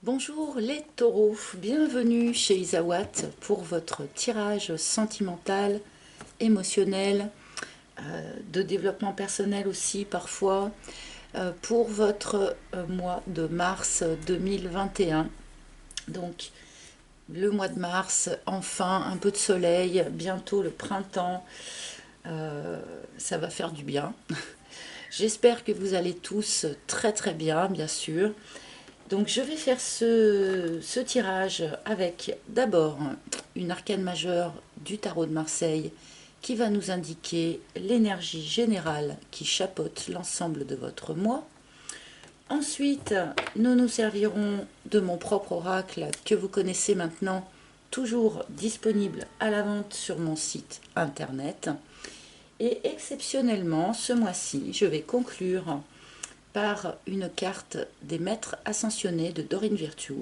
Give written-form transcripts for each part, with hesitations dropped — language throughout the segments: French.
Bonjour les taureaux, bienvenue chez Isawat pour votre tirage sentimental, émotionnel, de développement personnel aussi parfois, pour votre mois de mars 2021. Donc le mois de mars, enfin un peu de soleil, bientôt le printemps, ça va faire du bien. J'espère que vous allez tous très très bien, bien sûr. Donc je vais faire ce tirage avec d'abord une arcane majeure du tarot de Marseille qui va nous indiquer l'énergie générale qui chapeaute l'ensemble de votre mois. Ensuite, nous nous servirons de mon propre oracle que vous connaissez maintenant, toujours disponible à la vente sur mon site internet. Et exceptionnellement, ce mois-ci, je vais conclure par une carte des maîtres ascensionnés de Dorine Virtue.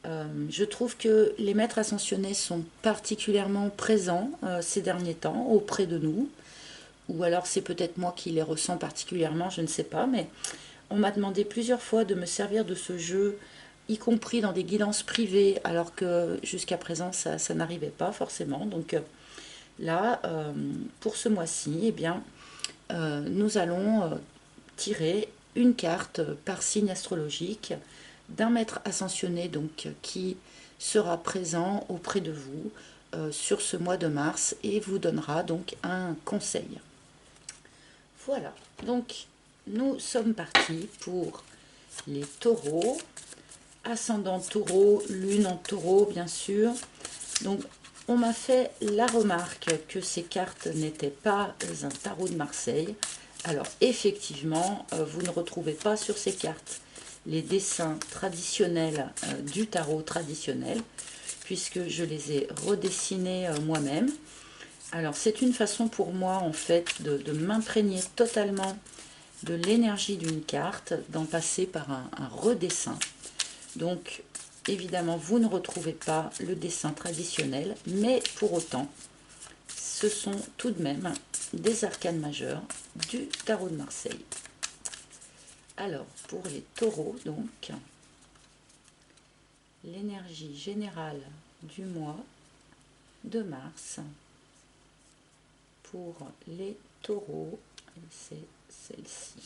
Je trouve que les maîtres ascensionnés sont particulièrement présents ces derniers temps auprès de nous, ou alors c'est peut-être moi qui les ressens particulièrement, je ne sais pas, mais on m'a demandé plusieurs fois de me servir de ce jeu, y compris dans des guidances privées, alors que jusqu'à présent ça n'arrivait pas forcément. Donc là, pour ce mois-ci, eh bien, nous allons tirer une carte par signe astrologique d'un maître ascensionné donc qui sera présent auprès de vous sur ce mois de mars et vous donnera donc un conseil. Voilà, donc nous sommes partis pour les taureaux, ascendant taureau, lune en taureau bien sûr. Donc on m'a fait la remarque que ces cartes n'étaient pas un tarot de Marseille. Alors effectivement, vous ne retrouvez pas sur ces cartes les dessins traditionnels du tarot traditionnel, puisque je les ai redessinés moi-même. Alors c'est une façon pour moi en fait de m'imprégner totalement de l'énergie d'une carte, d'en passer par un redessin. Donc évidemment vous ne retrouvez pas le dessin traditionnel, mais pour autant ce sont tout de même des arcanes majeures du tarot de Marseille. Alors, pour les taureaux, donc, l'énergie générale du mois de mars pour les taureaux, c'est celle-ci.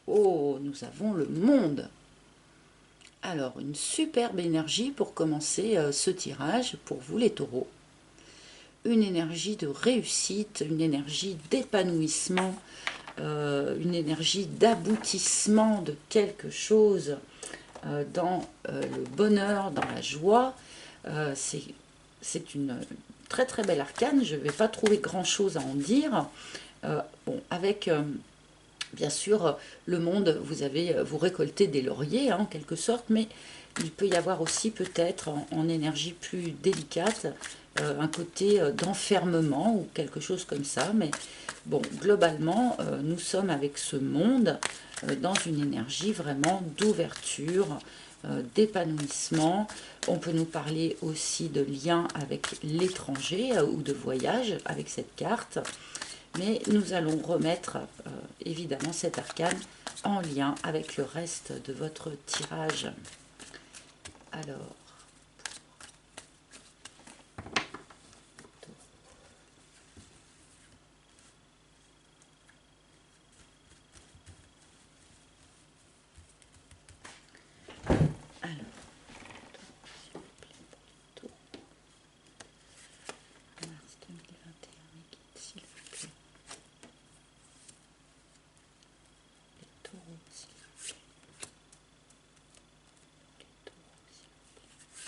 Oh, nous avons le monde. Alors, une superbe énergie pour commencer ce tirage pour vous les taureaux. Une énergie de réussite, une énergie d'épanouissement, une énergie d'aboutissement de quelque chose dans le bonheur, dans la joie. C'est une très très belle arcane, je ne vais pas trouver grand chose à en dire. Bon, avec bien sûr le monde, vous récoltez des lauriers en quelque sorte, mais il peut y avoir aussi peut-être en énergie plus délicate un côté d'enfermement ou quelque chose comme ça. Mais bon, globalement, nous sommes avec ce monde dans une énergie vraiment d'ouverture, d'épanouissement. On peut nous parler aussi de lien avec l'étranger ou de voyage avec cette carte. Mais nous allons remettre évidemment cet arcane en lien avec le reste de votre tirage. Alors, alors, mars 2021, guide, s'il vous plaît. Les taureaux, s'il vous plaît. Les taureaux, s'il vous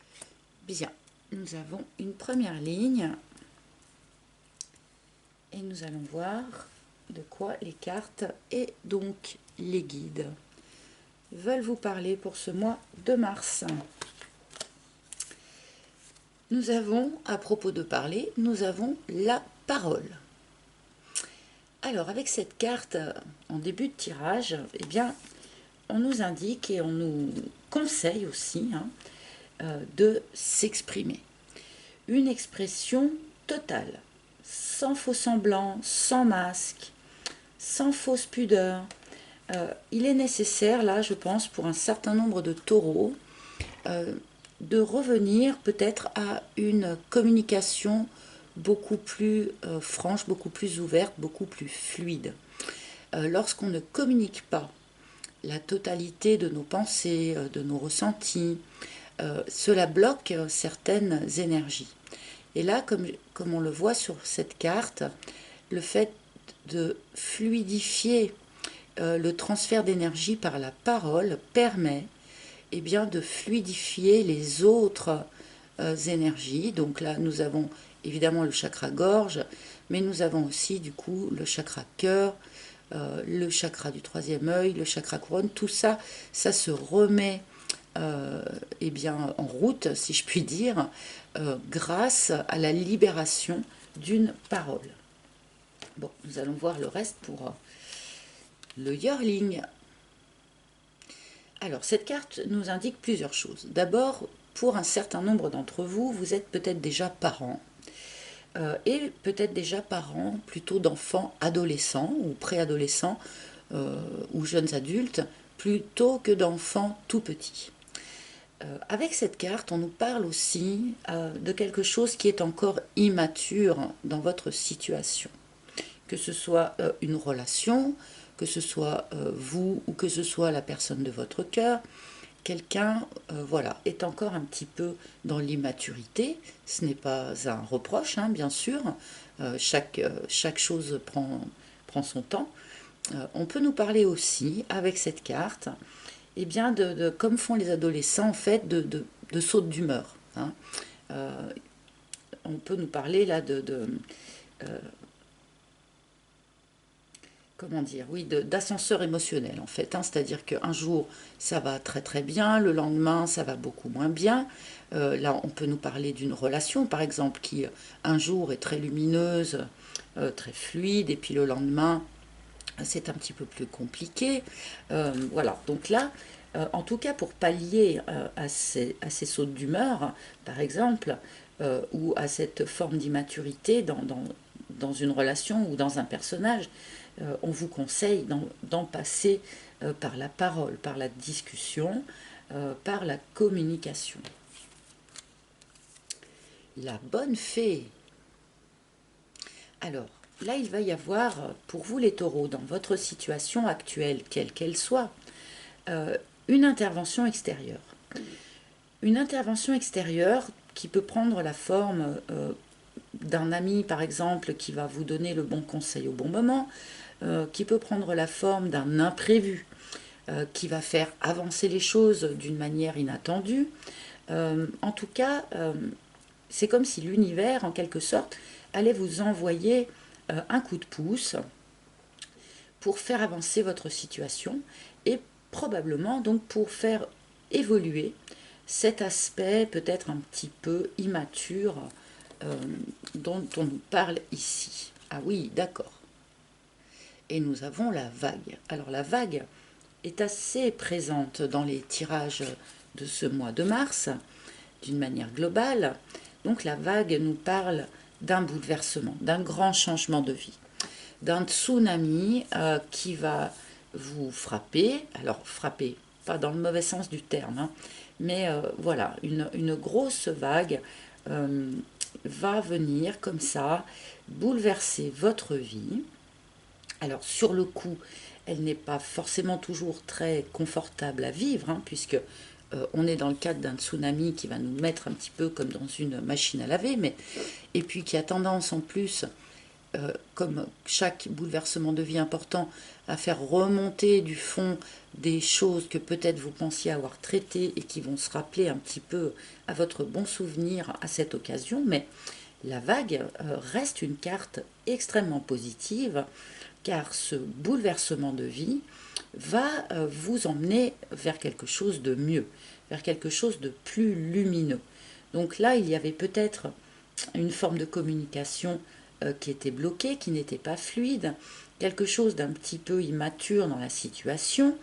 plaît. Bien, nous avons une première ligne. Et nous allons voir de quoi les cartes et donc les guides veulent vous parler pour ce mois de mars. Nous avons, à propos de parler, nous avons la parole. Alors avec cette carte en début de tirage, eh bien, on nous indique et on nous conseille aussi de s'exprimer. Une expression totale, sans faux semblant, sans masque, sans fausse pudeur, il est nécessaire, là, je pense, pour un certain nombre de taureaux, de revenir peut-être à une communication beaucoup plus franche, beaucoup plus ouverte, beaucoup plus fluide. Lorsqu'on ne communique pas la totalité de nos pensées, de nos ressentis, cela bloque certaines énergies. Et là, comme on le voit sur cette carte, le fait de fluidifier le transfert d'énergie par la parole permet eh bien, de fluidifier les autres énergies. Donc là, nous avons évidemment le chakra gorge, mais nous avons aussi du coup le chakra cœur, le chakra du troisième œil, le chakra couronne. Tout ça, ça se remet eh bien, en route, si je puis dire, grâce à la libération d'une parole. Bon, nous allons voir le reste pour le yearling. Alors, cette carte nous indique plusieurs choses. D'abord, pour un certain nombre d'entre vous, vous êtes peut-être déjà parents, et peut-être déjà parents plutôt d'enfants adolescents ou préadolescents ou jeunes adultes, plutôt que d'enfants tout petits. Avec cette carte, on nous parle aussi de quelque chose qui est encore immature dans votre situation. Que ce soit une relation, que ce soit vous ou que ce soit la personne de votre cœur, quelqu'un voilà, est encore un petit peu dans l'immaturité. Ce n'est pas un reproche, hein, bien sûr. Chaque chose prend son temps. On peut nous parler aussi, avec cette carte, eh bien comme font les adolescents, en fait, de saute d'humeur. Hein. On peut nous parler là comment dire, oui, d'ascenseur émotionnel en fait. Hein, c'est-à-dire qu'un jour, ça va très très bien, le lendemain, ça va beaucoup moins bien. Là, on peut nous parler d'une relation, par exemple, qui un jour est très lumineuse, très fluide, et puis le lendemain, c'est un petit peu plus compliqué. Voilà, donc là, en tout cas pour pallier à ces sautes d'humeur, par exemple, ou à cette forme d'immaturité dans une relation ou dans un personnage, on vous conseille d'en passer par la parole, par la discussion, par la communication. La bonne fée. Alors, là, il va y avoir, pour vous les taureaux, dans votre situation actuelle, quelle qu'elle soit, une intervention extérieure. Une intervention extérieure qui peut prendre la forme d'un ami, par exemple, qui va vous donner le bon conseil au bon moment, qui peut prendre la forme d'un imprévu, qui va faire avancer les choses d'une manière inattendue. En tout cas, c'est comme si l'univers, en quelque sorte, allait vous envoyer un coup de pouce pour faire avancer votre situation et probablement donc pour faire évoluer cet aspect peut-être un petit peu immature dont on nous parle ici. Ah oui, d'accord. Et nous avons la vague. Alors la vague est assez présente dans les tirages de ce mois de mars, d'une manière globale. Donc la vague nous parle d'un bouleversement, d'un grand changement de vie, d'un tsunami qui va vous frapper. Alors frapper, pas dans le mauvais sens du terme, hein, mais voilà, une grosse vague va venir comme ça, bouleverser votre vie. Alors sur le coup, elle n'est pas forcément toujours très confortable à vivre, hein, puisque on est dans le cadre d'un tsunami qui va nous mettre un petit peu comme dans une machine à laver, et puis qui a tendance en plus, comme chaque bouleversement de vie important, à faire remonter du fond des choses que peut-être vous pensiez avoir traitées et qui vont se rappeler un petit peu à votre bon souvenir à cette occasion. Mais la vague reste une carte extrêmement positive, car ce bouleversement de vie va vous emmener vers quelque chose de mieux, vers quelque chose de plus lumineux. Donc là, il y avait peut-être une forme de communication qui était bloquée, qui n'était pas fluide, quelque chose d'un petit peu immature dans la situation.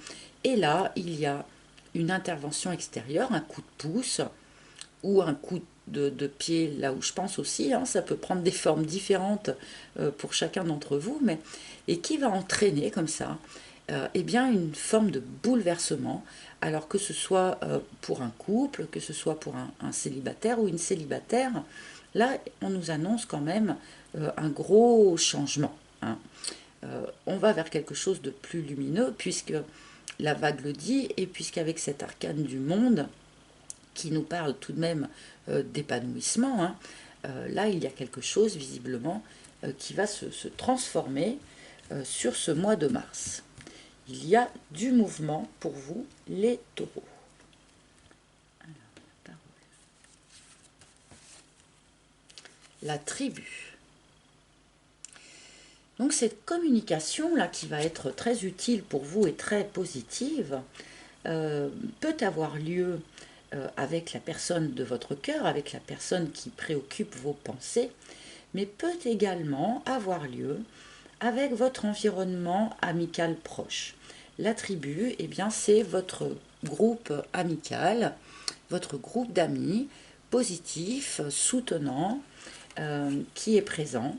Et là, il y a une intervention extérieure, un coup de pouce ou un coup de pied, là où je pense aussi, hein, ça peut prendre des formes différentes pour chacun d'entre vous, et qui va entraîner comme ça eh bien une forme de bouleversement, alors que ce soit pour un couple, que ce soit pour un célibataire ou une célibataire, là on nous annonce quand même un gros changement, hein. On va vers quelque chose de plus lumineux, puisque la vague le dit, et puisqu'avec cet arcane du monde, qui nous parle tout de même d'épanouissement, hein, là il y a quelque chose visiblement qui va se transformer sur ce mois de mars. Il y a du mouvement pour vous, les taureaux. Alors, la tribu. Donc cette communication-là qui va être très utile pour vous et très positive peut avoir lieu avec la personne de votre cœur, avec la personne qui préoccupe vos pensées, mais peut également avoir lieu avec votre environnement amical proche. La tribu, eh bien, c'est votre groupe amical, votre groupe d'amis positif, soutenant, qui est présent.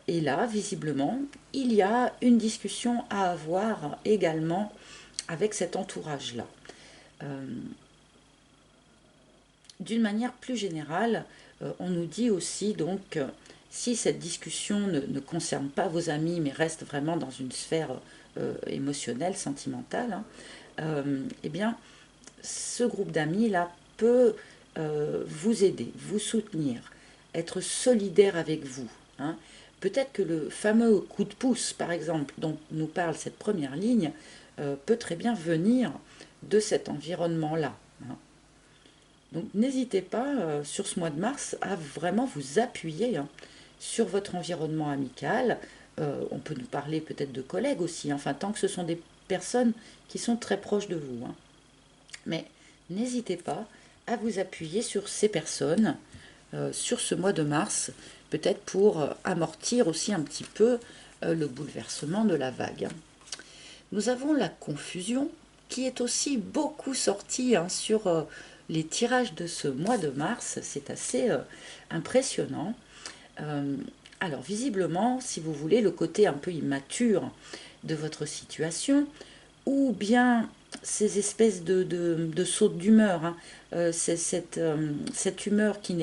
Et là, visiblement, il y a une discussion à avoir également avec cet entourage-là. D'une manière plus générale, on nous dit aussi donc, si cette discussion ne concerne pas vos amis, mais reste vraiment dans une sphère émotionnelle, sentimentale, hein, eh bien, ce groupe d'amis-là peut vous aider, vous soutenir, être solidaire avec vous, hein. Peut-être que le fameux coup de pouce, par exemple, dont nous parle cette première ligne, peut très bien venir de cet environnement-là, hein. Donc n'hésitez pas, sur ce mois de mars, à vraiment vous appuyer, hein, sur votre environnement amical. On peut nous parler peut-être de collègues aussi, hein, enfin tant que ce sont des personnes qui sont très proches de vous, hein. Mais n'hésitez pas à vous appuyer sur ces personnes sur ce mois de mars, peut-être pour amortir aussi un petit peu le bouleversement de la vague. Nous avons la confusion qui est aussi beaucoup sortie, hein, sur les tirages de ce mois de mars. C'est assez impressionnant. Alors visiblement, si vous voulez, le côté un peu immature de votre situation, ou bien ces espèces de sautes d'humeur, hein, cette humeur qui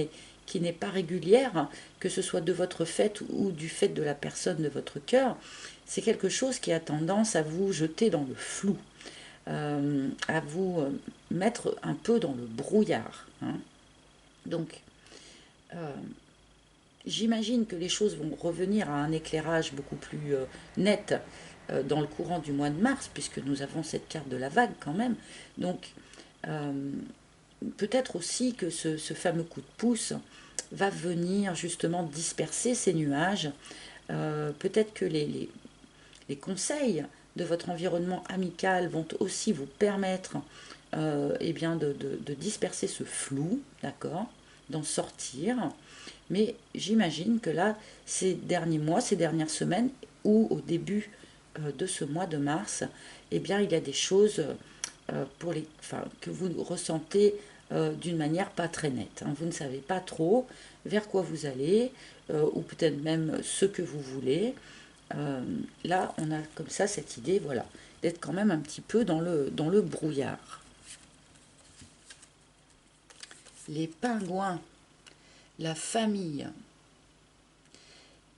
n'est pas régulière, hein, que ce soit de votre fait ou du fait de la personne de votre cœur, c'est quelque chose qui a tendance à vous jeter dans le flou, à vous mettre un peu dans le brouillard, hein. Donc, j'imagine que les choses vont revenir à un éclairage beaucoup plus net dans le courant du mois de mars, puisque nous avons cette carte de la vague quand même. Donc, peut-être aussi que ce fameux coup de pouce va venir justement disperser ces nuages. Peut-être que les conseils de votre environnement amical vont aussi vous permettre eh bien de disperser ce flou, d'accord, d'en sortir. Mais j'imagine que là, ces derniers mois, ces dernières semaines, ou au début de ce mois de mars, eh bien, il y a des choses que vous ressentez d'une manière pas très nette, hein. Vous ne savez pas trop vers quoi vous allez, ou peut-être même ce que vous voulez. Là, on a comme ça cette idée, voilà, d'être quand même un petit peu dans le brouillard. Les pingouins, la famille,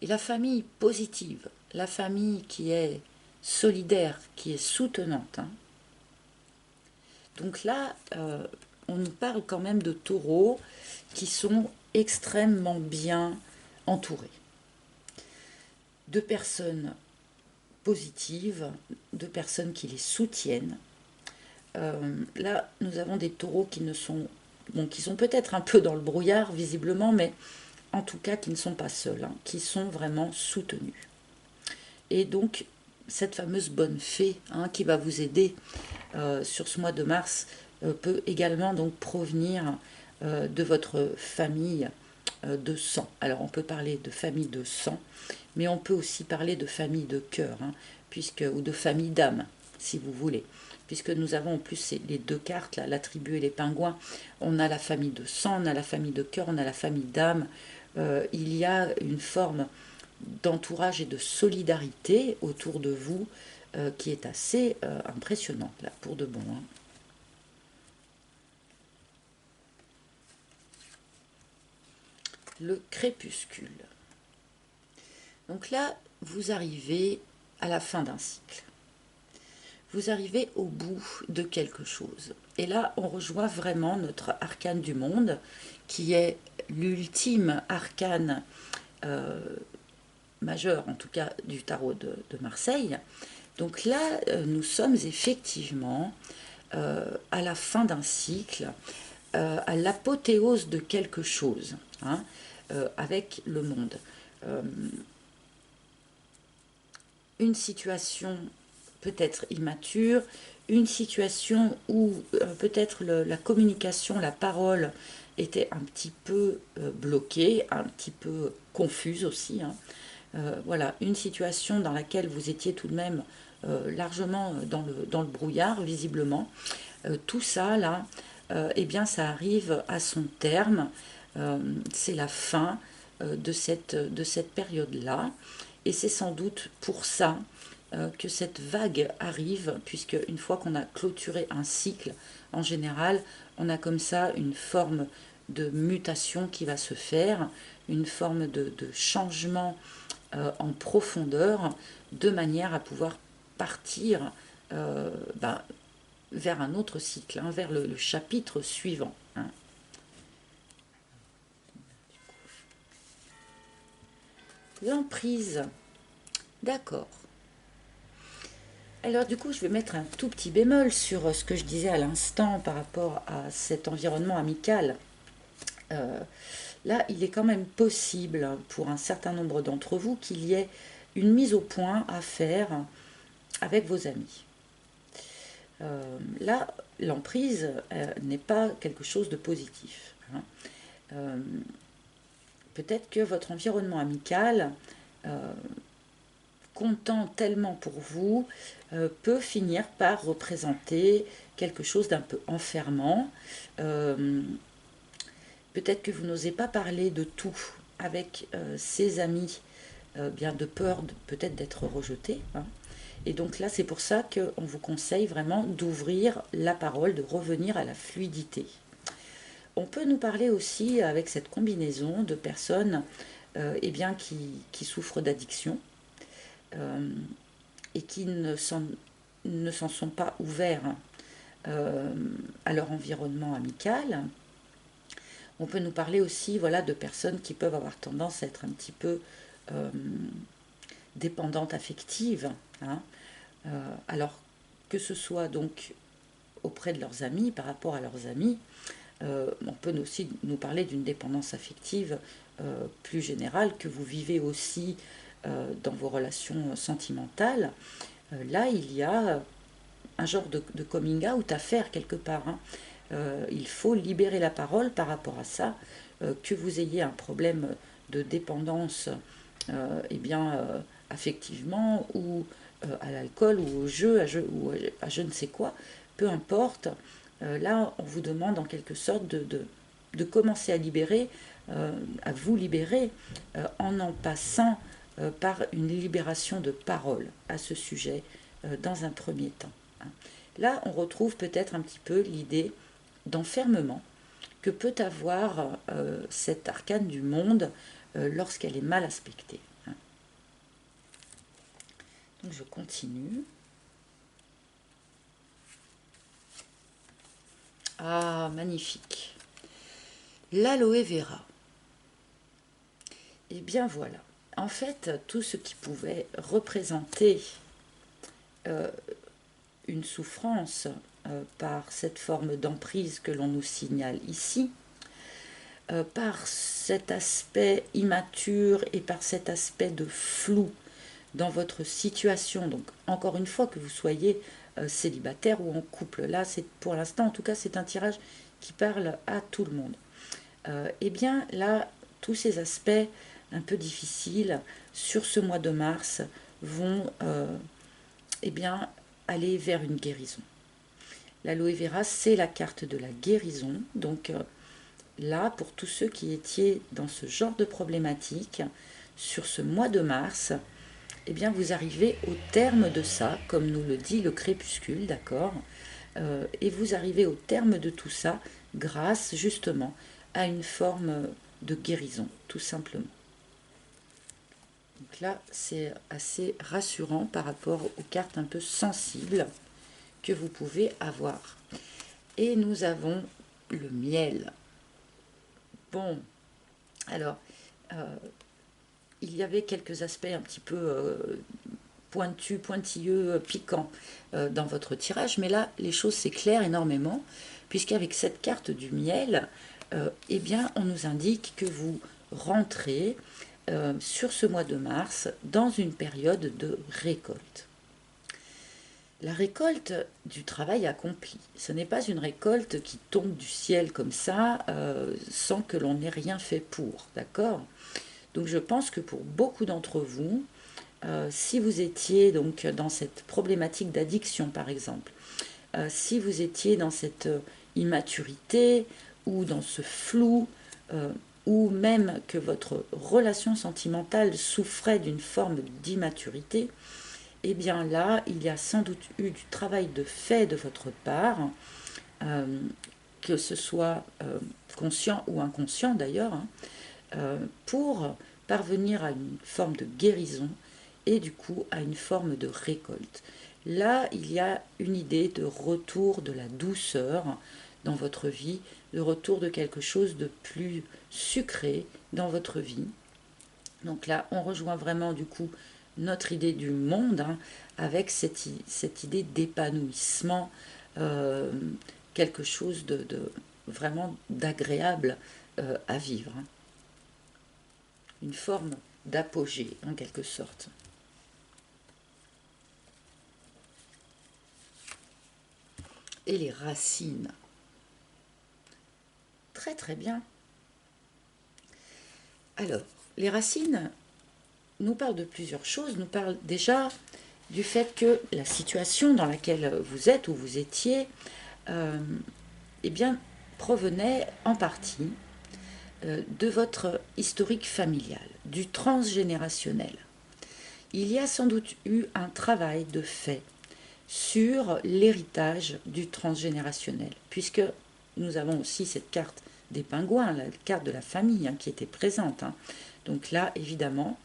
et la famille positive, la famille qui est solidaire, qui est soutenante, hein. Donc là, on nous parle quand même de taureaux qui sont extrêmement bien entourés, de personnes positives, de personnes qui les soutiennent. Là, nous avons des taureaux qui ne sont, bon, qui sont peut-être un peu dans le brouillard visiblement, mais en tout cas qui ne sont pas seuls, hein, qui sont vraiment soutenus. Et donc, cette fameuse bonne fée, hein, qui va vous aider sur ce mois de mars peut également donc provenir de votre famille de sang. Alors, on peut parler de famille de sang, mais on peut aussi parler de famille de cœur, hein, ou de famille d'âme, si vous voulez. Puisque nous avons en plus les deux cartes, là, la tribu et les pingouins. On a la famille de sang, on a la famille de cœur, on a la famille d'âme. Il y a une forme d'entourage et de solidarité autour de vous, qui est assez impressionnante, là, pour de bon. Hein. Le crépuscule. Donc là, vous arrivez à la fin d'un cycle. Vous arrivez au bout de quelque chose. Et là, on rejoint vraiment notre arcane du monde, qui est l'ultime arcane majeur, en tout cas du tarot de Marseille. Donc là, nous sommes effectivement à la fin d'un cycle, à l'apothéose de quelque chose, hein, avec le monde. Une situation peut-être immature, une situation où peut-être la communication, la parole était un petit peu bloquée, un petit peu confuse aussi. Hein. Voilà, une situation dans laquelle vous étiez tout de même largement dans le brouillard, visiblement. Tout ça, là, eh bien, ça arrive à son terme. C'est la fin de cette période-là. Et c'est sans doute pour ça que cette vague arrive, puisque une fois qu'on a clôturé un cycle, en général, on a comme ça une forme de mutation qui va se faire, une forme de changement en profondeur, de manière à pouvoir partir vers un autre cycle, hein, vers le chapitre suivant. Hein. L'emprise. D'accord. Alors du coup, je vais mettre un tout petit bémol sur ce que je disais à l'instant par rapport à cet environnement amical. Là, il est quand même possible pour un certain nombre d'entre vous qu'il y ait une mise au point à faire avec vos amis. Là, l'emprise n'est pas quelque chose de positif. Hein. Peut-être que votre environnement amical, comptant tellement pour vous, peut finir par représenter quelque chose d'un peu enfermant. Peut-être que vous n'osez pas parler de tout avec ses amis, bien de peur peut-être d'être rejeté. Hein. Et donc là, c'est pour ça qu'on vous conseille vraiment d'ouvrir la parole, de revenir à la fluidité. On peut nous parler aussi avec cette combinaison de personnes eh bien, qui souffrent d'addiction et qui ne s'en sont pas ouverts à leur environnement amical. On peut nous parler aussi voilà, de personnes qui peuvent avoir tendance à être un petit peu dépendantes affectives. Hein. Alors que ce soit donc auprès de leurs amis, par rapport à leurs amis, on peut aussi nous parler d'une dépendance affective plus générale que vous vivez aussi dans vos relations sentimentales. Là, il y a un genre de coming out à faire quelque part. Hein. Il faut libérer la parole par rapport à ça, que vous ayez un problème de dépendance eh bien, affectivement ou à l'alcool ou au jeu, ou à je ne sais quoi, peu importe. Là, on vous demande en quelque sorte de commencer à libérer, à vous libérer, en passant par une libération de parole à ce sujet dans un premier temps. Hein. Là, on retrouve peut-être un petit peu l'idée d'enfermement que peut avoir cette arcane du monde lorsqu'elle est mal aspectée. Hein. Donc je continue. Ah, magnifique. L'aloe vera. Eh bien voilà. En fait, tout ce qui pouvait représenter une souffrance par cette forme d'emprise que l'on nous signale ici, par cet aspect immature et par cet aspect de flou dans votre situation, donc encore une fois que vous soyez célibataire ou en couple, là c'est pour l'instant en tout cas c'est un tirage qui parle à tout le monde. Eh bien là, tous ces aspects un peu difficiles sur ce mois de mars vont eh bien, aller vers une guérison. L'aloe vera, c'est la carte de la guérison, donc là, pour tous ceux qui étiez dans ce genre de problématique, sur ce mois de mars, eh bien vous arrivez au terme de ça, comme nous le dit le crépuscule, d'accord, et vous arrivez au terme de tout ça grâce justement à une forme de guérison, tout simplement. Donc là, c'est assez rassurant par rapport aux cartes un peu sensibles que vous pouvez avoir. Et nous avons le miel. Bon, alors, il y avait quelques aspects un petit peu pointus, pointilleux, piquants dans votre tirage, mais là, les choses s'éclairent énormément, puisqu'avec cette carte du miel, eh bien, on nous indique que vous rentrez sur ce mois de mars dans une période de récolte. La récolte du travail accompli, ce n'est pas une récolte qui tombe du ciel comme ça, sans que l'on n'ait rien fait pour, d'accord? Donc je pense que pour beaucoup d'entre vous, si vous étiez donc dans cette problématique d'addiction par exemple, si vous étiez dans cette immaturité ou dans ce flou, ou même que votre relation sentimentale souffrait d'une forme d'immaturité, eh bien là, il y a sans doute eu du travail de fait de votre part, que ce soit conscient ou inconscient d'ailleurs, pour parvenir à une forme de guérison et du coup à une forme de récolte. Là, il y a une idée de retour de la douceur dans votre vie, de retour de quelque chose de plus sucré dans votre vie. Donc là, on rejoint vraiment du coup notre idée du monde, hein, avec cette idée d'épanouissement, quelque chose de vraiment d'agréable à vivre, hein. Une forme d'apogée en quelque sorte. Et les racines. Très très bien. Alors, les racines nous parlent de plusieurs choses. Nous parlent déjà du fait que la situation dans laquelle vous êtes ou vous étiez, eh bien, provenait en partie de votre historique familial, du transgénérationnel. Il y a sans doute eu un travail de fait sur l'héritage du transgénérationnel, puisque nous avons aussi cette carte des pingouins, la carte de la famille, hein, qui était présente, hein. Donc là, évidemment,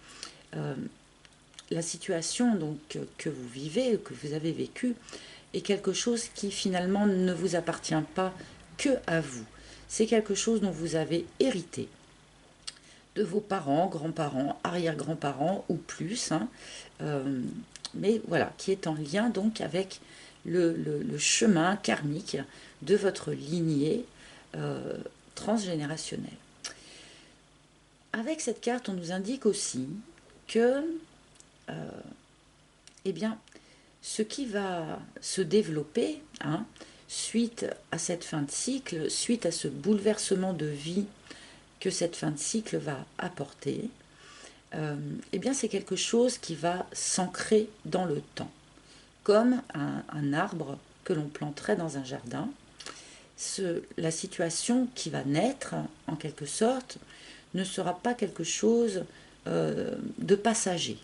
la situation donc, que vous vivez, que vous avez vécue, est quelque chose qui finalement ne vous appartient pas que à vous. C'est quelque chose dont vous avez hérité de vos parents, grands-parents, arrière-grands-parents ou plus, hein, mais voilà, qui est en lien donc avec le chemin karmique de votre lignée transgénérationnelle. Avec cette carte, on nous indique aussi que eh bien, ce qui va se développer, hein, suite à cette fin de cycle, suite à ce bouleversement de vie que cette fin de cycle va apporter, eh bien c'est quelque chose qui va s'ancrer dans le temps, comme un arbre que l'on planterait dans un jardin. La situation qui va naître, en quelque sorte, ne sera pas quelque chose de passager,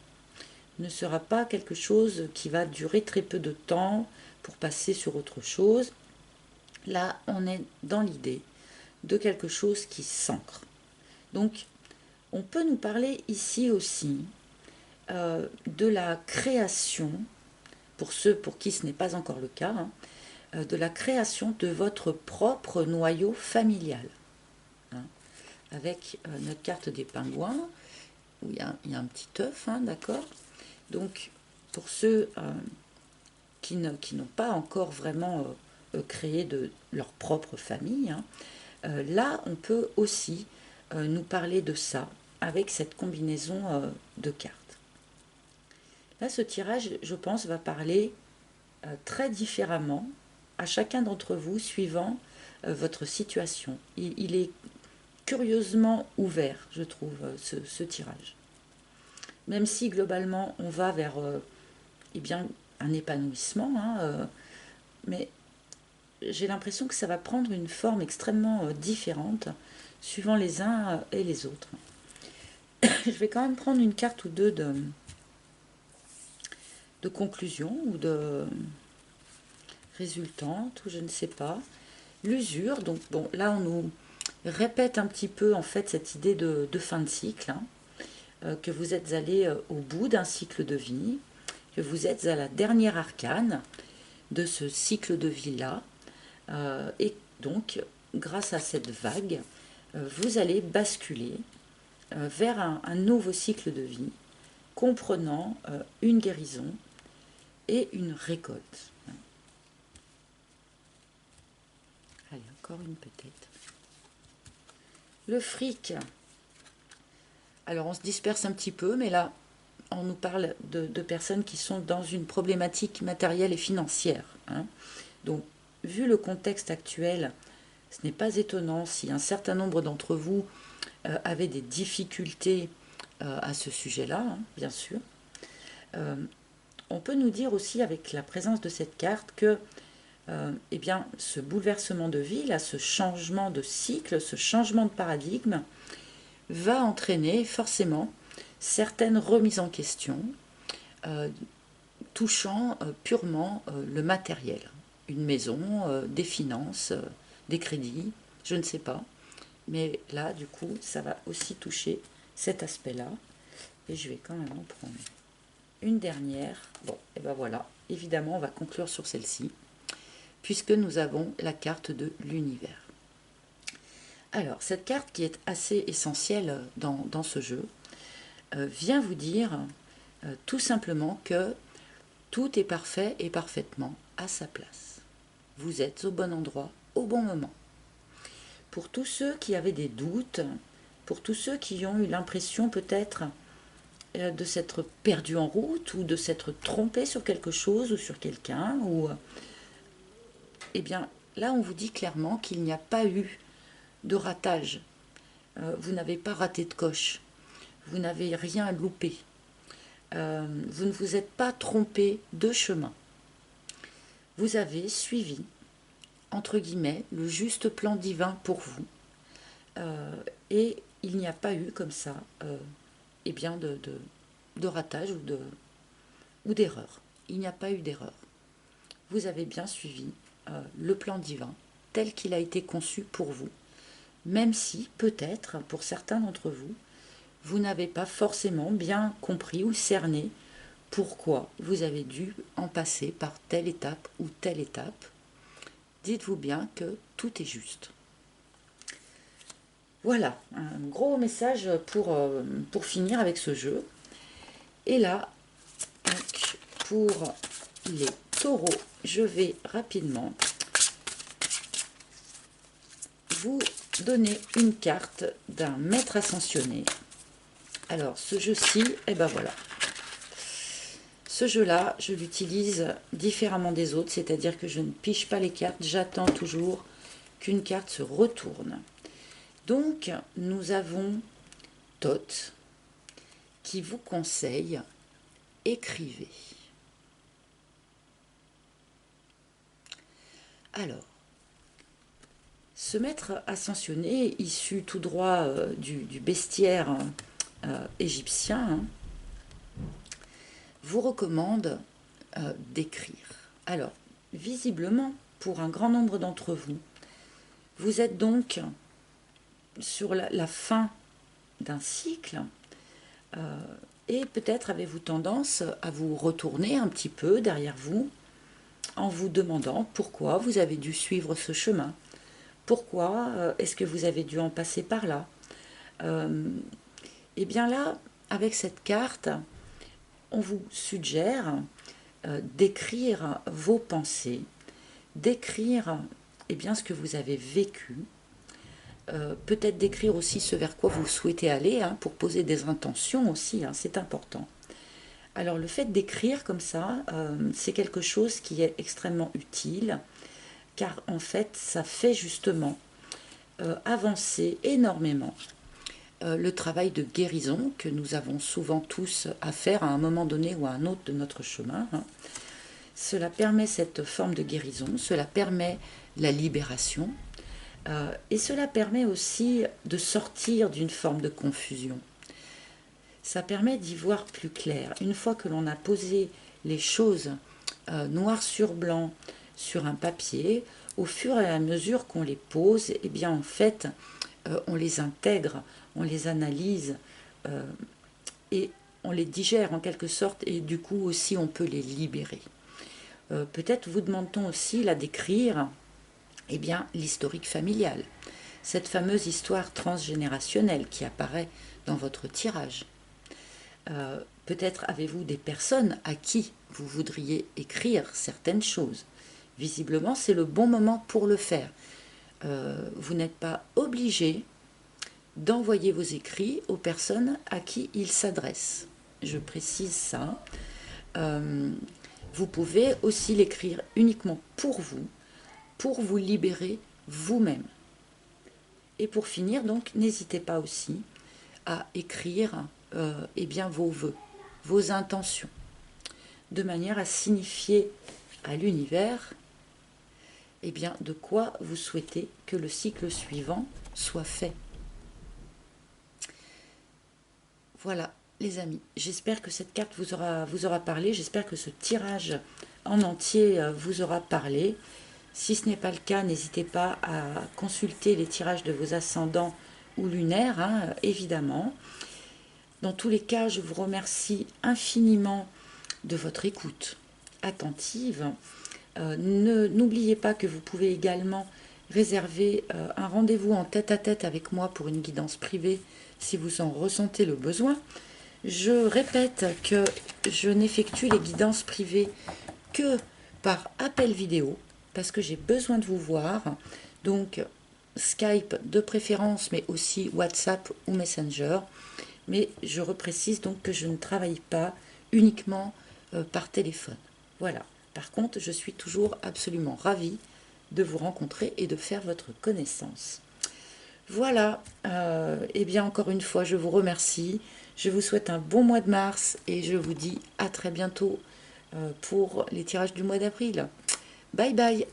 ne sera pas quelque chose qui va durer très peu de temps pour passer sur autre chose. Là, on est dans l'idée de quelque chose qui s'ancre. Donc, on peut nous parler ici aussi de la création, pour ceux pour qui ce n'est pas encore le cas, hein, de la création de votre propre noyau familial, hein, avec notre carte des pingouins, où il y a un petit œuf, hein, d'accord. Donc, pour ceux qui n'ont pas encore vraiment créé de leur propre famille, hein, là, on peut aussi nous parler de ça avec cette combinaison de cartes. Là, ce tirage, je pense, va parler très différemment à chacun d'entre vous suivant votre situation. Il est curieusement ouvert, je trouve, ce tirage. Même si globalement on va vers eh bien, un épanouissement, hein, mais j'ai l'impression que ça va prendre une forme extrêmement différente suivant les uns et les autres. Je vais quand même prendre une carte ou deux de conclusion ou de résultante, ou je ne sais pas. L'usure, donc bon, là on nous répète un petit peu en fait cette idée de fin de cycle, hein, que vous êtes allé au bout d'un cycle de vie, que vous êtes à la dernière arcane de ce cycle de vie-là, et donc grâce à cette vague, vous allez basculer vers un nouveau cycle de vie, comprenant une guérison et une récolte. Allez, encore une peut-être. Le fric. Alors on se disperse un petit peu, mais là, on nous parle de personnes qui sont dans une problématique matérielle et financière, hein. Donc, vu le contexte actuel, ce n'est pas étonnant si un certain nombre d'entre vous avaient des difficultés à ce sujet-là, hein, bien sûr. On peut nous dire aussi, avec la présence de cette carte, que eh bien, ce bouleversement de vie, là, ce changement de cycle, ce changement de paradigme, va entraîner forcément certaines remises en question touchant purement le matériel. Une maison, des finances, des crédits, je ne sais pas. Mais là, du coup, ça va aussi toucher cet aspect-là. Et je vais quand même en prendre une dernière. Bon, et ben voilà. Évidemment, on va conclure sur celle-ci, puisque nous avons la carte de l'univers. Alors, cette carte qui est assez essentielle dans ce jeu, vient vous dire tout simplement que tout est parfait et parfaitement à sa place. Vous êtes au bon endroit, au bon moment. Pour tous ceux qui avaient des doutes, pour tous ceux qui ont eu l'impression peut-être de s'être perdus en route ou de s'être trompés sur quelque chose ou sur quelqu'un, eh bien là on vous dit clairement qu'il n'y a pas eu de ratage. Vous n'avez pas raté de coche, vous n'avez rien loupé. Vous ne vous êtes pas trompé de chemin. Vous avez suivi, entre guillemets, le juste plan divin pour vous. Et il n'y a pas eu comme ça eh bien de ratage ou d'erreur. Il n'y a pas eu d'erreur. Vous avez bien suivi le plan divin tel qu'il a été conçu pour vous, même si, peut-être, pour certains d'entre vous, vous n'avez pas forcément bien compris ou cerné pourquoi vous avez dû en passer par telle étape ou telle étape. Dites-vous bien que tout est juste. Voilà, un gros message pour finir avec ce jeu. Et là, donc, pour les taureaux, je vais rapidement vous donner une carte d'un maître ascensionné. Alors, ce jeu-ci, et ben voilà. Ce jeu-là, je l'utilise différemment des autres, c'est-à-dire que je ne pige pas les cartes, j'attends toujours qu'une carte se retourne. Donc, nous avons Thoth qui vous conseille « Écrivez ». Alors, ce maître ascensionné, issu tout droit du bestiaire égyptien, hein, vous recommande d'écrire. Alors, visiblement, pour un grand nombre d'entre vous, vous êtes donc sur la fin d'un cycle et peut-être avez-vous tendance à vous retourner un petit peu derrière vous en vous demandant pourquoi vous avez dû suivre ce chemin. Pourquoi est-ce que vous avez dû en passer par là? Et bien là, avec cette carte, on vous suggère d'écrire vos pensées, d'écrire eh bien, ce que vous avez vécu, peut-être d'écrire aussi ce vers quoi vous souhaitez aller, hein, pour poser des intentions aussi, hein, c'est important. Alors le fait d'écrire comme ça, c'est quelque chose qui est extrêmement utile, car en fait, ça fait justement avancer énormément le travail de guérison que nous avons souvent tous à faire à un moment donné ou à un autre de notre chemin, hein. Cela permet cette forme de guérison, cela permet la libération, et cela permet aussi de sortir d'une forme de confusion. Ça permet d'y voir plus clair. Une fois que l'on a posé les choses noir sur blanc sur un papier, au fur et à mesure qu'on les pose, eh bien en fait, on les intègre, on les analyse et on les digère en quelque sorte, et du coup aussi on peut les libérer. Peut-être vous demande-t-on aussi là d'écrire eh bien l'historique familial, cette fameuse histoire transgénérationnelle qui apparaît dans votre tirage. Peut-être avez-vous des personnes à qui vous voudriez écrire certaines choses. Visiblement, c'est le bon moment pour le faire. Vous n'êtes pas obligé d'envoyer vos écrits aux personnes à qui ils s'adressent. Je précise ça. Vous pouvez aussi l'écrire uniquement pour vous libérer vous-même. Et pour finir, donc, n'hésitez pas aussi à écrire eh bien, vos vœux, vos intentions, de manière à signifier à l'univers eh bien, de quoi vous souhaitez que le cycle suivant soit fait. Voilà, les amis, j'espère que cette carte vous aura parlé, j'espère que ce tirage en entier vous aura parlé. Si ce n'est pas le cas, n'hésitez pas à consulter les tirages de vos ascendants ou lunaires, hein, évidemment. Dans tous les cas, je vous remercie infiniment de votre écoute attentive. N'oubliez pas que vous pouvez également réserver un rendez-vous en tête-à-tête avec moi pour une guidance privée si vous en ressentez le besoin. Je répète que je n'effectue les guidances privées que par appel vidéo parce que j'ai besoin de vous voir. Donc Skype de préférence, mais aussi WhatsApp ou Messenger. Mais je reprécise donc que je ne travaille pas uniquement par téléphone. Voilà. Par contre, je suis toujours absolument ravie de vous rencontrer et de faire votre connaissance. Voilà, et bien encore une fois, je vous remercie. Je vous souhaite un bon mois de mars et je vous dis à très bientôt pour les tirages du mois d'avril. Bye bye.